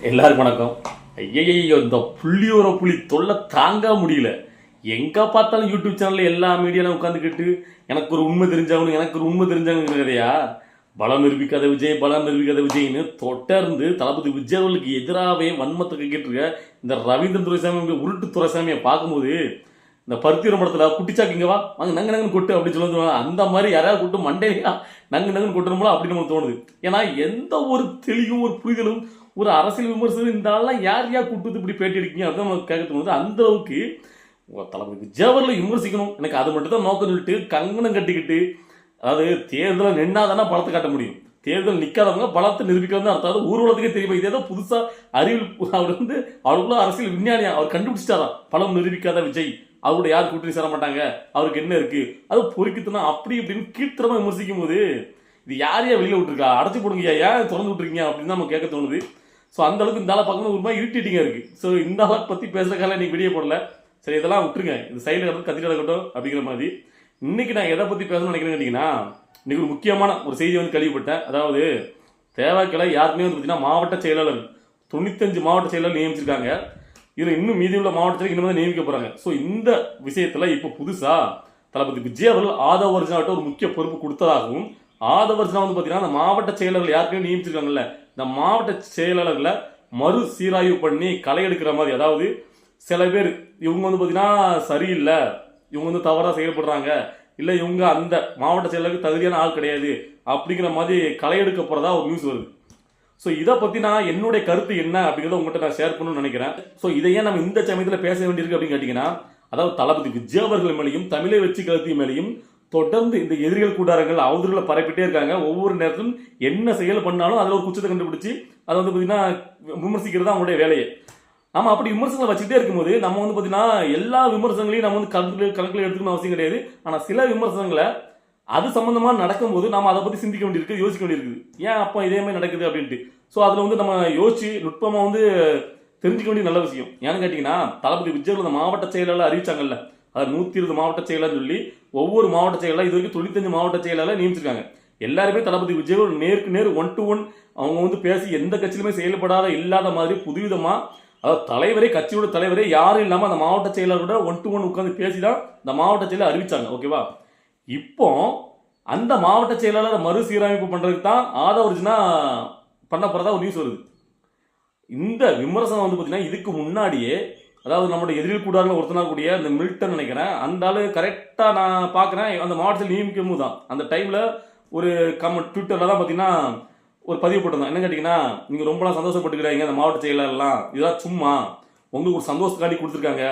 எல்லாருக்கும் வணக்கம். ஐயையோ, இந்த புள்ளியோர புலி தொல்லை தாங்க முடியல. எங்க பார்த்தாலும் யூடியூப் சேனல்ல எல்லா மீடியாலும் உட்காந்துக்கிட்டு எனக்கு ஒரு உண்மை தெரிஞ்சாங்கன்னு கதையா. பலம் நிரூபிக்காத விஜய்னு தொடர்ந்து தளபதி விஜய் அவர்களுக்கு எதிராகவே வன்மத்தை கேட்டிருக்க இந்த ரவீந்திரன் துரைசாமி உருட்டு துரைசாமியை பார்க்கும்போது இந்த பருத்திர படத்துல குட்டிச்சாக்கு இங்க வா வாங்க நங்கு கொட்டு அப்படின்னு சொல்லுவாங்க. அந்த மாதிரி யாராவது கூட்டு மண்டையா நங்கு கொட்டுறோமோ அப்படின்னு நமக்கு தோணுது. ஏன்னா எந்த ஒரு தெளிவும் ஒரு புரிதலும் ஒரு அரசியல் விமர்சனம் இந்த ஆள்லாம் யார் கூட்டு இப்படி பேட்டி எடுக்கீங்க அப்படின்னு நமக்கு கேட்க தோணுது. அந்த அளவுக்கு தளபதி விஜய் அவர்களை விமர்சிக்கணும், எனக்கு அது மட்டும் தான் நோக்கம் சொல்லிட்டு கங்கணம் கட்டிக்கிட்டு, அதாவது தேர்தலை நின்னாதானே பலத்தை காட்ட முடியும். தேர்தல் நிற்காதவங்க பலத்தை நிரூபிக்கிறது தான் அர்த்தம். ஊர்வலத்துக்கே தெரியும். இதே தான் புதுசா அறிவியல் அவர் அவருக்குள்ள அரசியல் விஞ்ஞானியா அவர் கண்டுபிடிச்சிட்டாராம். பலம் நிரூபிக்காத விஜய் அவரோட யார் கூட்டணி சேர மாட்டாங்க, அவருக்கு என்ன இருக்கு, அது பொறுக்கித்தனா அப்படி இப்படின்னு கீழ்த்தரமா விமர்சிக்கும் போது இது யாரையா வெளியில விட்டுருக்கா, அடைச்சு போடுங்க, ஏன் திறந்து விட்டுருக்கீங்க அப்படின்னு தான் நம்ம கேட்க தோணுது. ஸோ அந்த அளவுக்கு இந்த ஆளை பார்க்கணும் ஒரு மாதிரி இரிட்டேட்டிங்கா இருக்கு. ஸோ இந்த ஆளை பத்தி பேசுறதுக்காக நீங்க வீடியோ போடல, சரி இதெல்லாம் விட்டுருங்க, இது சைடில் கிடந்து கத்திட்டு கிடக்கட்டும் அப்படிங்கிற மாதிரி. இன்னைக்கு நான் எதை பத்தி பேசணும்னு நினைக்கிறேன்னு கேட்டீங்கன்னா, இன்னைக்கு ஒரு முக்கியமான ஒரு செய்தி வந்து கேள்விப்பட்டேன். அதாவது தேவைக்கிழமை யாருக்குமே வந்து பார்த்தீங்கன்னா மாவட்ட செயலாளர் 95 மாவட்ட செயலாளர் நியமிச்சிருக்காங்க. இதில் இன்னும் மீதி உள்ள மாவட்ட செயலர் இன்னும் நியமிக்க போறாங்க. ஸோ இந்த விஷயத்துல இப்போ புதுசா தளபதி விஜய் அவர்கள் ஆதவ அர்ஜுனாவிட்ட ஒரு முக்கிய பொறுப்பு கொடுத்ததாகவும், ஆதவ அர்ஜுனா வந்து பார்த்தீங்கன்னா அந்த மாவட்ட செயலர்கள் யாருக்குமே நியமிச்சிருக்காங்கல்ல, இந்த மாவட்ட செயலாளர்களை மறு சீராய்வு பண்ணி களை எடுக்கிற மாதிரி, அதாவது சில பேர் இவங்க வந்து பார்த்தீங்கன்னா சரியில்லை, இவங்க வந்து தவறாக செயல்படுறாங்க, இல்லை இவங்க அந்த மாவட்ட செயலருக்கு தகுதியான ஆள் கிடையாது அப்படிங்கிற மாதிரி களை எடுக்க போறதா ஒரு நியூஸ் வருது. ஸோ இதை பற்றி நான் என்னுடைய கருத்து என்ன அப்படிங்கிறத உங்கள்கிட்ட நான் ஷேர் பண்ணணும்னு நினைக்கிறேன். ஸோ இதையே நம்ம இந்த சமயத்தில் பேச வேண்டியிருக்கு அப்படின்னு கேட்டிங்கன்னா, அதாவது தளபதி விஜய் அவர்கள் மேலேயும் தமிழை வெற்றி கருத்து மேலேயும் தொடர்ந்து இந்த எதிரிகள் கூட்டாரங்கள் அவதூறுகளை பரப்பிட்டே இருக்காங்க. ஒவ்வொரு நேரத்திலும் என்ன செயல் பண்ணாலும் அதில் ஒரு குற்றத்தை கண்டுபிடிச்சி அதை வந்து பார்த்தீங்கன்னா விமர்சிக்கிறது தான் அவங்களுடைய வேலையை. நம்ம அப்படி விமர்சனங்களை வச்சுக்கிட்டே இருக்கும்போது நம்ம வந்து பார்த்தீங்கன்னா எல்லா விமர்சனங்களையும் நம்ம வந்து கணக்கில் எடுத்துக்கணும் அவசியம் கிடையாது. ஆனால் சில விமர்சனங்களை அது சம்பந்தமாக நடக்கும்போது நம்ம அதை பற்றி சிந்திக்க வேண்டியிருக்கு, யோசிக்க வேண்டியிருக்கு, ஏன் அப்போ இதே மாதிரி நடக்குது அப்படின்ட்டு. ஸோ அதில் வந்து நம்ம யோசிச்சு நுட்பமாக வந்து தெரிஞ்சுக்க வேண்டிய நல்ல விஷயம். ஏன்னு கேட்டிங்கன்னா, தளபதி விஜய் அந்த மாவட்ட செயலாளர் அறிவிச்சாங்கல்ல, அது 120 மாவட்ட செயலாளர் சொல்லி ஒவ்வொரு மாவட்ட செயலாளர் இது வரைக்கும் 95 மாவட்ட செயலாளர் நியமிச்சிருக்காங்க. எல்லாருமே தளபதி விஜய் நேருக்கு நேர் 1 to 1 அவங்க வந்து பேசி எந்த கட்சியிலுமே செயல்படாத இல்லாத மாதிரி புதுவிதமா, அதாவது தலைவரே கட்சியோட தலைவரே யாரும் இல்லாமல் அந்த மாவட்ட செயலரோட 1 to 1 உட்காந்து பேசிதான் இந்த மாவட்ட செயலர் அறிவிச்சாங்க. ஓகேவா? இப்போ அந்த மாவட்ட செயலாளர் மறுசீரமைப்பு பண்றதுக்கு தான் ஆதவ அர்ஜுனா பண்ண போறதா ஒரு நியூஸ் வருது. இந்த விமர்சனம் வந்து பார்த்தீங்கன்னா இதுக்கு முன்னாடியே, அதாவது நம்மளுடைய எதிரில் கூடாமல் ஒருத்தனா கூடிய இந்த மில்டன் நினைக்கிறேன், அந்த ஆளு கரெக்டாக நான் பார்க்குறேன் அந்த மாவட்டத்தில் நியமிக்கும் போது தான் அந்த டைமில் ஒரு ட்விட்டரில் தான் பார்த்தீங்கன்னா ஒரு பதிவு போட்டிருந்தோம். என்ன கேட்டிங்கன்னா, நீங்கள் ரொம்பலாம் சந்தோஷப்பட்டுக்கிறாங்க அந்த மாவட்ட செயலாளர்லாம், இதெல்லாம் சும்மா உங்களுக்கு ஒரு சந்தோஷத்துக்காண்டி கொடுத்துருக்காங்க,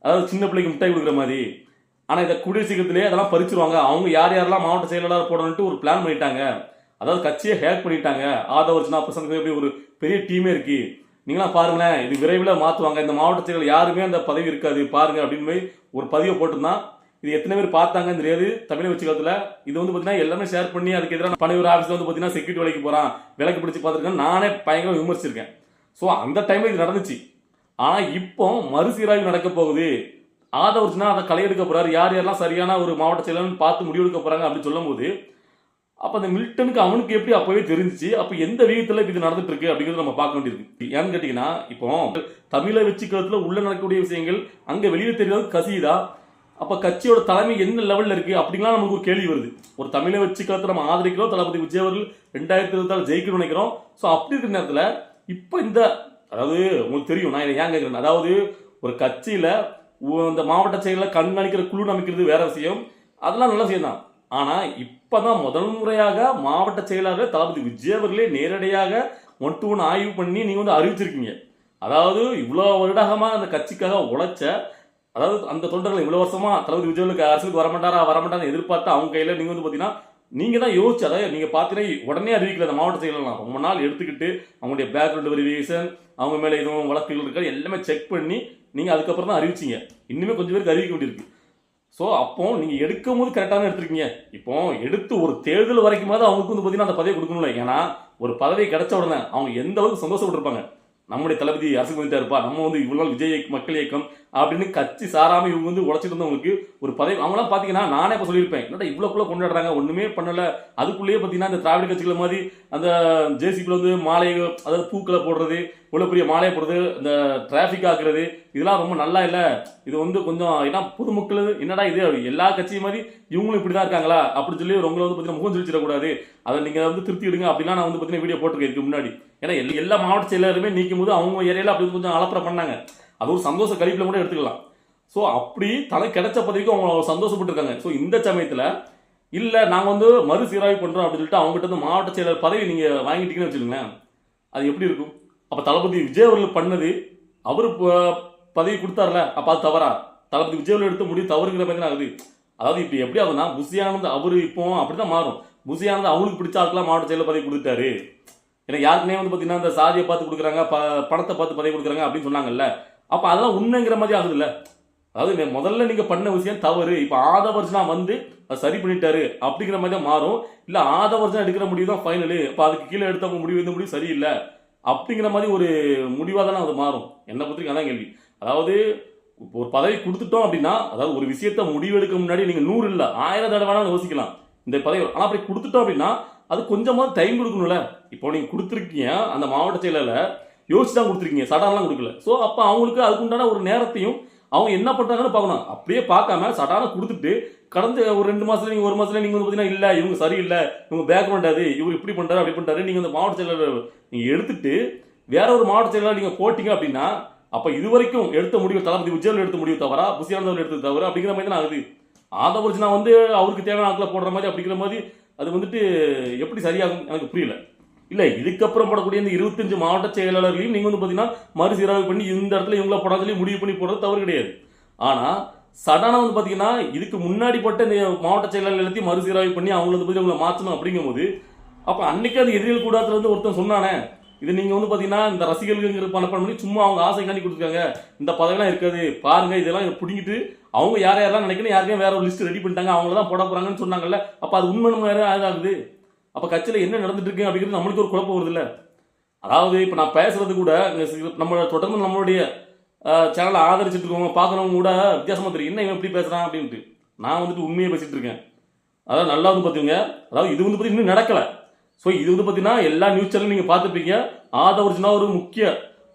அதாவது சின்ன பிள்ளைக்கு மிட்டாய் கொடுக்குற மாதிரி. ஆனால் இதை கூடிய சீக்கிரத்திலே அதெல்லாம் பறிச்சிருவாங்க, அவங்க யார் யாரெல்லாம் மாவட்ட செயலாளர் போடணுன்ட்டு ஒரு பிளான் பண்ணிட்டாங்க, அதாவது கட்சியை ஹேக் பண்ணிட்டாங்க. ஆதவ அர்ஜுனா பிரசங்க எப்படி ஒரு பெரிய டீமே இருக்கு, நீங்களாம் பாருங்களேன், இது விரைவில் மாற்றுவாங்க, இந்த மாவட்ட செயலர் யாருமே அந்த பதவி இருக்காது பாருங்க அப்படின்னு ஒரு பதிவை போட்டிருந்தான். இது எத்தனை பேர் பார்த்தாங்கன்னு தெரியாது தமிழை வச்சு காலத்தில். இது வந்து பார்த்தீங்கன்னா எல்லாமே ஷேர் பண்ணி அதுக்கு எதிராக பணியூர் ஆஃபீஸில் வந்து பார்த்தீங்கன்னா செக்யூரிட்டி வேலைக்கு போகிறான், விலைக்கு பிடிச்சி பார்த்துருக்கேன், நானே பயங்கரம் விமர்சிச்சிருக்கேன். ஸோ அந்த டைமில் இது நடந்துச்சு. ஆனால் இப்போ மறுசீராய்வு நடக்க போகுது, ஆதவ அர்ஜுனா அதை களையெடுக்க போறாரு, யார் யாரெல்லாம் சரியான ஒரு மாவட்ட செயலர்னு பார்த்து முடிவெடுக்க போறாங்க அப்படின்னு சொல்லும் போது, அப்போ அந்த மில்டனுக்கு அவனுக்கு எப்படி அப்பவே தெரிஞ்சிச்சு, அப்போ எந்த விதத்தில் இது நடந்துட்டு இருக்கு அப்படிங்கிறது நம்ம பார்க்க வேண்டியிருக்கு. ஏன்னு கேட்டீங்கன்னா, இப்போ தமிழை வெற்றி கருத்துல உள்ள நடக்கக்கூடிய விஷயங்கள் அங்க வெளியே தெரியாது கசியுதா, அப்ப கட்சியோட தலைமை என்ன லெவல்ல இருக்கு அப்படிங்கலாம் நமக்கு ஒரு கேள்வி வருது. ஒரு தமிழை வெற்றி கருத்தை நம்ம ஆதரிக்கிறோம், தளபதி விஜய் அவர்கள் 2024 ஜெயிக்கணும்னு நினைக்கிறோம். ஸோ அப்படி இருக்கிற நேரத்தில் இப்போ இந்த, அதாவது உங்களுக்கு தெரியும் நான் ஏன் கேட்கிறேன், அதாவது ஒரு கட்சியில இந்த மாவட்ட செயலில் கண்காணிக்கிற குழு அமைக்கிறது வேற விஷயம், அதெல்லாம் நல்ல விஷயம் தான். ஆனா இப்பதான் முதல் முறையாக மாவட்ட செயலாளர் தளபதி விஜய் அவர்களே நேரடியாக 1 to 1 ஆய்வு பண்ணி நீங்க வந்து அறிவிச்சிருக்கீங்க. அதாவது இவ்வளவு வருடமா அந்த கட்சிக்காக உழைச்ச, அதாவது அந்த தொண்டர்கள் இவ்வளவு வருஷமா தளபதி விஜய் அவர்களுக்கு அரசுக்கு வரமாட்டாரா எதிர்பார்த்து அவங்க கையில நீங்க வந்து பாத்தீங்கன்னா நீங்க தான் யோசிச்சு, அதாவது நீங்க பாத்தீங்கன்னா உடனே அறிவிக்கல அந்த மாவட்ட செயலாளர் ரொம்ப நாள் எடுத்துக்கிட்டு அவங்களுடைய பேக்ரவுண்ட் வெரிஃபிகேஷன், அவங்க மேல எதுவும் வழக்குகள் இருக்கா எல்லாமே செக் பண்ணி நீங்க அதுக்கப்புறம் தான் அறிவிச்சிங்க. இன்னுமே கொஞ்சம் பேருக்கு அறிவிக்க வேண்டியிருக்கு. ஸோ அப்போ நீங்க எடுக்கும் போது கரெக்டாக எடுத்துருக்கீங்க. இப்போ எடுத்து ஒரு தேர்தல் வரைக்கும் அவங்களுக்கு வந்து பார்த்தீங்கன்னா அந்த பதவியை கொடுக்கணும்ல. ஏன்னா ஒரு பதவி கிடைச்ச உடனே அவங்க எந்த அளவுக்கு சந்தோஷப்பட்டிருப்பாங்க. நம்முடைய தளபதி அரசுக்கு வந்துட்டா இருப்பா, நம்ம வந்து இவ்வளவு நாள் விஜய் மக்கள் இயக்கம் அப்படின்னு கட்சி சாராம இவங்க வந்து உழைச்சிட்டு இருந்தவங்களுக்கு ஒரு பதவி. அவங்களாம் பாத்தீங்கன்னா நானே இப்ப சொல்லியிருப்பேன், என்னடா இவ்வளவுக்குள்ள கொண்டாடுறாங்க, ஒண்ணுமே பண்ணல. அதுக்குள்ளேயே பாத்தீங்கன்னா இந்த திராவிட கட்சிகள் மாதிரி அந்த ஜேசிபில வந்து மாலை, அதாவது பூக்களை போடுறது, இவ்வளவு பெரிய மாலையை போடுறது, இந்த டிராபிக் ஆக்குறது, இதெல்லாம் ரொம்ப நல்லா இல்ல. இது வந்து கொஞ்சம் ஏன்னா பொதுமக்கள் என்னடா இது எல்லா கட்சியும் மாதிரி இவங்களும் இப்படிதான் இருக்காங்களா அப்படின்னு சொல்லி உங்களை வந்து பாத்தீங்கன்னா முகம் சொல்லிச்சிடக்கூடாது, அதை நீங்க வந்து திருத்தி விடுங்க அப்படிலாம் நான் வந்து பாத்தீங்கன்னா வீடியோ போட்டிருக்கேன் இதுக்கு முன்னாடி. ஏன்னா எல்லா மாவட்ட செயலருமே நீக்கும் போது அவங்க ஏரியால அப்படி கொஞ்சம் அலப்பற பண்ணாங்க. அது ஒரு சந்தோஷ கழிப்புல கூட எடுத்துக்கலாம். ஸோ அப்படி தனக்கு கிடைச்ச பதவிக்கு அவங்க சந்தோஷப்பட்டு இருக்காங்க. ஸோ இந்த சமயத்தில் இல்லை நாங்கள் வந்து மறுசீராய்வு பண்ணுறோம் அப்படின்னு சொல்லிட்டு அவங்ககிட்ட வந்து மாவட்ட செயலர் பதவி நீங்கள் வாங்கிட்டீங்கன்னு வச்சுக்கோங்களேன், அது எப்படி இருக்கும்? அப்போ தளபதி விஜய் அவர்கள் பண்ணது அவர் பதவி கொடுத்தாருல, அப்போ அது தவறா? தளபதி விஜய் அவர்கள் எடுத்த முடிவு தவறுங்கிற மாதிரி ஆகுது. அதாவது இப்போ எப்படி ஆகுதுன்னா, புசியானது அவர் இப்போ அப்படிதான் மாறும். புசியானது அவங்களுக்கு பிடிச்ச ஆட்களாம் மாவட்ட செயலர் பதவி கொடுத்துட்டாரு. ஏன்னா யாருக்குனே வந்து பார்த்தீங்கன்னா இந்த சாதியை பார்த்து கொடுக்குறாங்க, பணத்தை பார்த்து பதவி கொடுக்குறாங்க அப்படின்னு சொன்னாங்கல்ல, அப்போ அதெல்லாம் உண்மைங்கிற மாதிரி ஆகுது இல்லை? அதாவது முதல்ல நீங்க பண்ண விஷயம் தவறு, இப்ப ஆதவர்ஜனா வந்து சரி பண்ணிட்டாரு அப்படிங்கிற மாதிரி தான் மாறும். இல்ல ஆதவர்ஜனா எடுக்கிற முடிவு தான் ஃபைனலு, அப்ப அதுக்கு கீழே எடுத்தவங்க முடிவு இந்த முடிவு சரியில்லை அப்படிங்கிற மாதிரி ஒரு முடிவா தானே அது மாறும். என்ன பத்திரிக்கை அதான் கேள்வி. அதாவது ஒரு பதவி கொடுத்துட்டோம் அப்படின்னா, அதாவது ஒரு விஷயத்த முடிவெடுக்க முன்னாடி நீங்க 100 இல்ல 1000 தடவை வேணாலும் யோசிக்கலாம் இந்த பதவி. ஆனா அப்படி கொடுத்துட்டோம் அப்படின்னா அது கொஞ்சமாவது டைம் கொடுக்கணும்ல. இப்போ நீங்க கொடுத்துருக்கீங்க அந்த மாவட்ட செயலர்ல யோசிச்சு தான் கொடுத்துருக்கீங்க, சடான்லாம் கொடுக்கல. ஸோ அப்போ அவங்களுக்கு அதுக்குண்டான ஒரு நேரத்தையும் அவங்க என்ன பண்றாங்கன்னு பார்க்கணும். அப்படியே பார்க்காம சடான கொடுத்துட்டு கடந்த ஒரு 2 மாசத்துல நீங்க 1 மாசத்துல நீங்க வந்து பாத்தீங்கன்னா இல்ல இவங்க சரியில்லை, இவங்க பேக்ரவுண்ட் அது, இவர் இப்படி பண்றாரு அப்படி பண்றாரு, நீங்க அந்த மாவட்ட செயலர் நீங்க எடுத்துட்டு வேற ஒரு மாவட்ட செயலர் நீங்க போட்டீங்க அப்படின்னா, அப்ப இதுவரைக்கும் எடுத்த முடிவு தளபதி விஜய் எடுத்த முடிவு தவறா, புசியானந்தவர் எடுத்தது தவறு அப்படிங்கிற மாதிரி தான் ஆகுது. ஆதவர்ஜனா வந்து அவருக்கு தேவையான ஆட்களை போடுற மாதிரி அப்படிங்கிற மாதிரி அது வந்துட்டு எப்படி சரியாகும் எனக்கு புரியல. இல்ல இதுக்கப்புறம் போடக்கூடிய இந்த 25 மாவட்ட செயலாளர்களையும் நீங்க வந்து பாத்தீங்கன்னா மறுசீராய்வு பண்ணி இந்த இடத்துல இவங்கள போட சொல்லி முடிவு பண்ணி போடுறது தவறு கிடையாது. ஆனா சடனா வந்து பாத்தீங்கன்னா இதுக்கு முன்னாடி பட்ட இந்த மாவட்ட செயலாளர்கள் எல்லாத்தையும் மறுசீராய்வு பண்ணி அவங்கள வந்து உங்களை மாற்றணும் அப்படிங்கும் போது, அப்ப அன்னைக்கு அது எதிரிகள் கூடாதுல இருந்து ஒருத்தன் சொன்னானே, இது நீங்க வந்து பாத்தீங்கன்னா இந்த ரசிகர்களுங்கிற பணம் பண்ணி சும்மா அவங்க ஆசை காண்டி கொடுத்துருக்காங்க, இந்த பதவியெல்லாம் இருக்காது பாருங்க, இதெல்லாம் பிடிங்கிட்டு அவங்க யாரெல்லாம் நினைக்கணும் யாருக்கும் வேற ஒரு லிஸ்ட் ரெடி பண்ணிட்டாங்க, அவங்களதான் போட போறாங்கன்னு சொன்னாங்கல்ல, அப்ப அது உண்மை வேற ஆகுது. அப்ப கட்சியில என்ன நடந்துட்டு இருக்கு அப்படிங்கிறது நம்மளுக்கு ஒரு குழப்பம் வருது இல்ல. அதாவது இப்ப நான் பேசுறது கூட நம்ம தொடர்ந்து நம்மளுடைய சேனலை ஆதரிச்சுட்டு இருக்கவங்க பார்க்கறவங்க கூட வித்தியாசமா தெரியும், என்ன இவன் எப்படி பேசுறான் அப்படின்ட்டு. நான் வந்துட்டு உண்மையை பேசிட்டு இருக்கேன். அதாவது நல்லா வந்து பாத்தீங்க, அதாவது இது வந்து பாத்தீங்கன்னா இன்னும் நடக்கல. ஸோ இது வந்து பாத்தீங்கன்னா எல்லா நியூஸ் சேனலும் நீங்க பார்த்துருப்பீங்க. ஆதவர்ஜனா ஒரு முக்கிய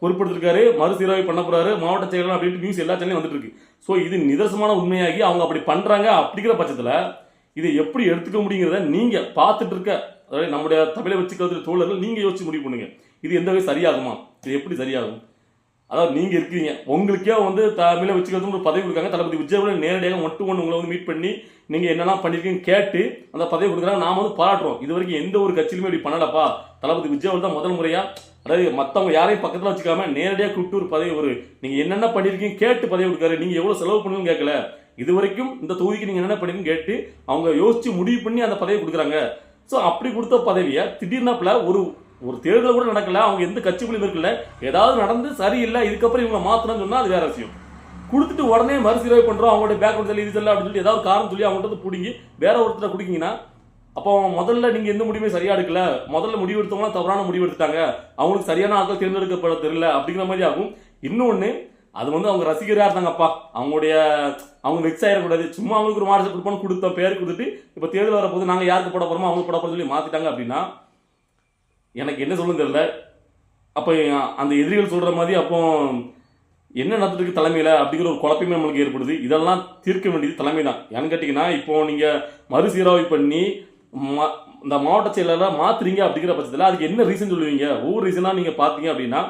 பொறுப்படுத்திருக்காரு, மறுசீராய்வு பண்ண போறாரு மாவட்ட செயலர் அப்படின்ட்டு நியூஸ் எல்லா சேனலும் வந்துட்டு இருக்கு. ஸோ இது நிதர்சனமான உண்மையாகி அவங்க அப்படி பண்றாங்க அப்படிங்கிற பட்சத்துல இதை எப்படி எடுத்துக்க முடியுங்கிறத நீங்க பார்த்துட்டு இருக்க, அதாவது நம்முடைய தமிழை வச்சுக்கிறது தோழர்கள் நீங்க யோசிச்சு முடிவு பண்ணுங்க, இது எந்த வகை சரியாகுமா, இது எப்படி சரியாகும். அதாவது நீங்க இருக்கீங்க, உங்களுக்கே வந்து தமிழை வச்சுக்கிறது ஒரு பதவி கொடுக்காங்க, தளபதி விஜய் நேரடியாக மட்டும் உங்களை வந்து மீட் பண்ணி நீங்க என்னெல்லாம் பண்ணிருக்கீங்க கேட்டு அந்த பதவி கொடுக்குறாங்க, நாம வந்து பாராட்டுறோம். இது வரைக்கும் எந்த ஒரு கட்சியிலுமே இப்படி பண்ணலப்பா, தளபதி விஜய் தான் முதல் முறையா, அதாவது மற்றவங்க யாரையும் பக்கத்தில் வச்சுக்காம நேரடியாக கூப்பிட்டு ஒரு பதவி, ஒரு நீங்க என்னென்ன பண்ணிருக்கீங்க கேட்டு பதவி கொடுக்காரு, நீங்க எவ்வளவு செலவு பண்ணுன்னு கேட்கல, இது வரைக்கும் இந்த தொகுதிக்கு நீங்க என்ன பண்ணிருக்கீங்க கேட்டு அவங்க யோசிச்சு முடிவு பண்ணி அந்த பதவி கொடுக்குறாங்க. ஸோ அப்படி கொடுத்த பதவியை திடீர்னாப்புல ஒரு ஒரு தேர்தல் கூட நடக்கல, அவங்க எந்த கட்சிக்குள்ளும் இருக்கல, ஏதாவது நடந்து சரியில்லை இதுக்கப்புறம் இவங்க மாத்தணும்னு சொன்னா அது வேற விஷயம். கொடுத்துட்டு உடனே மறுசீராய்வு பண்றோம், அவங்களுடைய பேக்ரவுண்ட் சொல்லி இது இல்லை அப்படின்னு சொல்லி ஏதாவது காரணம் சொல்லி அவங்கள்ட்ட வந்து பிடிங்கி வேற ஒருத்தர் குடிக்கீங்கன்னா, அப்போ முதல்ல நீங்க எந்த முடிவுமே சரியா எடுக்கல, முதல்ல முடிவு எடுத்தவங்க தவறான முடிவு எடுத்தாங்க, அவங்களுக்கு சரியான ஆட்கள் தேர்ந்தெடுக்கப்பட தெரியல அப்படிங்கிற மாதிரி ஆகும். இன்னொன்னு, அது வந்து அவங்க ரசிகராக இருந்தாங்கப்பா, அவங்க வெக்ஸ் ஆயிடக்கூடாது, சும்மா அவங்களுக்கு ஒரு மார்க் கொடுப்போம் கொடுத்தோம் பேர் கொடுத்துட்டு இப்போ தேர்தல் வரப்போது நாங்கள் யாருக்கு போட போறோமோ அவங்களுக்கு போட போறோம் சொல்லி மாத்திட்டாங்க அப்படின்னா எனக்கு என்ன சொல்லுன்னு தெரியல. அப்போ அந்த எதிரிகள் சொல்ற மாதிரி அப்போ என்ன நடந்துருக்கு தலைமையில அப்படிங்கிற ஒரு குழப்பமே நம்மளுக்கு ஏற்படுது. இதெல்லாம் தீர்க்க வேண்டியது தலைமை தான். ஏன்னு கேட்டீங்கன்னா, இப்போ நீங்க மறுசீராய்வு பண்ணி இந்த மாவட்ட செயலாளர் மாத்துறீங்க அப்படிங்கிற பட்சத்தில் அதுக்கு என்ன ரீசன் சொல்லுவீங்க? ஒவ்வொரு ரீசனா நீங்க பாத்தீங்க அப்படின்னா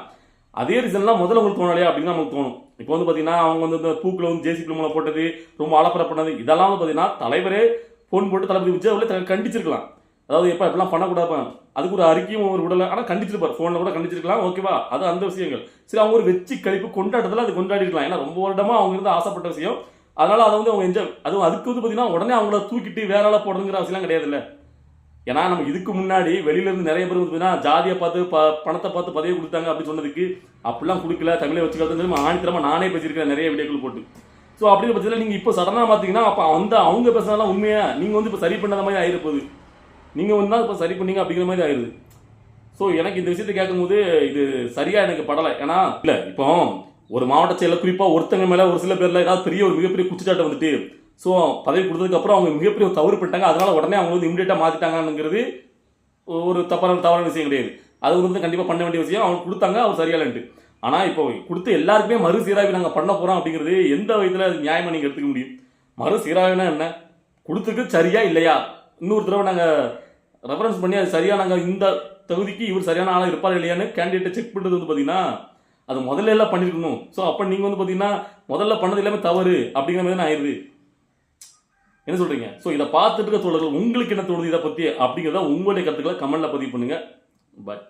அதே ரீசன்லாம் முதல்ல உங்களுக்கு தோணலையா அப்படின்னு நமக்கு தோணும். இப்போ வந்து பாத்தீங்கன்னா அவங்க வந்து இந்த பூக்களை வந்து ஜேசிபி மூலம் போட்டது, ரொம்ப அலப்பற பண்ணது, இதெல்லாம் வந்து பாத்தீங்கன்னா தலைவரே போன் போட்டு தளபதி விஜய் கண்டிச்சிருக்கலாம். அதாவது எப்ப எப்பெல்லாம் பண்ணக்கூடாது அதுக்கு ஒரு அறிக்கையும் ஒரு விடலை, ஆனால் கண்டிச்சிருப்பார், ஃபோனில் கூட கண்டிச்சிருக்கலாம், ஓகேவா, அது அந்த விஷயங்கள். சரி, அவங்க ஒரு வெற்றி கழிப்பு கொண்டாட்டத்தில் அது கொண்டாடிருக்கலாம், ஏன்னா ரொம்ப வருடமா அவங்க இருந்து ஆசைப்பட்ட விஷயம், அதனால அதை வந்து அவங்க என்ஜாய், அதுவும் அதுக்கு வந்து பார்த்தீங்கன்னா உடனே அவங்கள தூக்கிட்டு வேற ஆள போடுறதுங்கிற அவசியம் கிடையாது இல்லை. ஏன்னா நம்ம இதுக்கு முன்னாடி வெளியில இருந்து நிறைய பேர் வந்து ஜாதியை பார்த்து பணத்தை பார்த்து பதவி கொடுத்தாங்க அப்படின்னு சொன்னதுக்கு அப்படிலாம் கொடுக்கல, தமிழை வச்சுக்கிறது ஆணித்தரமா நானே பேசியிருக்கேன் நிறைய வீடியோக்கள் போட்டு. ஸோ அப்படிங்கிற பட்சத்தில் நீங்கள் இப்போ சடனாக பார்த்தீங்கன்னா அப்போ அவங்க பேசுறதெல்லாம் உண்மையா நீங்கள் வந்து இப்போ சரி பண்ணாத மாதிரி ஆயிட போகுது, நீங்கள் வந்து தான் இப்போ சரி பண்ணீங்க அப்படிங்கிற மாதிரி ஆயிடுது. ஸோ எனக்கு இந்த விஷயத்தை கேட்கும்போது இது சரியா எனக்கு படலை. ஏன்னா இல்லை இப்போ ஒரு மாவட்ட செயலர் குறிப்பாக ஒருத்தங்க மேலே ஒரு சில பேர்ல ஏதாவது பெரிய ஒரு மிகப்பெரிய குற்றச்சாட்டை வந்துட்டு ஸோ பதவி கொடுத்ததுக்கு அப்புறம் அவங்க மிகப்பெரிய தவறு பண்ணிட்டாங்க, அதனால உடனே அவங்க வந்து இமிடியேட்டாக மாற்றிட்டாங்கிறது ஒரு தவறான விஷயம் கிடையாது. அது வந்து கண்டிப்பாக பண்ண வேண்டிய விஷயம். அவங்க கொடுத்தாங்க, அவர் சரியாலன்ட்டு. ஆனால் இப்போ கொடுத்து எல்லாருக்குமே மறுசீராய்வு நாங்கள் பண்ண போகிறோம் அப்படிங்கிறது எந்த விதத்தில் நியாயமாக நீங்கள் எடுத்துக்க முடியும்? மறுசீராய்வுனா என்ன? கொடுத்துருக்கு சரியா இல்லையா இன்னொரு தடவை நாங்கள் ரெஃபரன்ஸ் பண்ணி அது சரியா நாங்கள் இந்த தகுதிக்கு இவர் சரியான ஆளாக இருப்பார் இல்லையான்னு கேண்டிடேட்டை செக் பண்ணுறது வந்து பார்த்தீங்கன்னா அது முதல்ல எல்லாம் பண்ணியிருக்கணும். ஸோ அப்போ நீங்கள் வந்து பார்த்தீங்கன்னா முதல்ல பண்ணது எல்லாமே தவறு அப்படிங்கிற மாதிரி தான் ஆயிடுது. என்ன சொல்றீங்க? ஸோ இதை பார்த்துட்டு இருக்க தோழர்கள் உங்களுக்கு என்ன தோணுது இதை பற்றி அப்படிங்கிறத உங்களுடைய கருத்துக்களை கமெண்ட்ல பதிவு பண்ணுங்க. பாய்.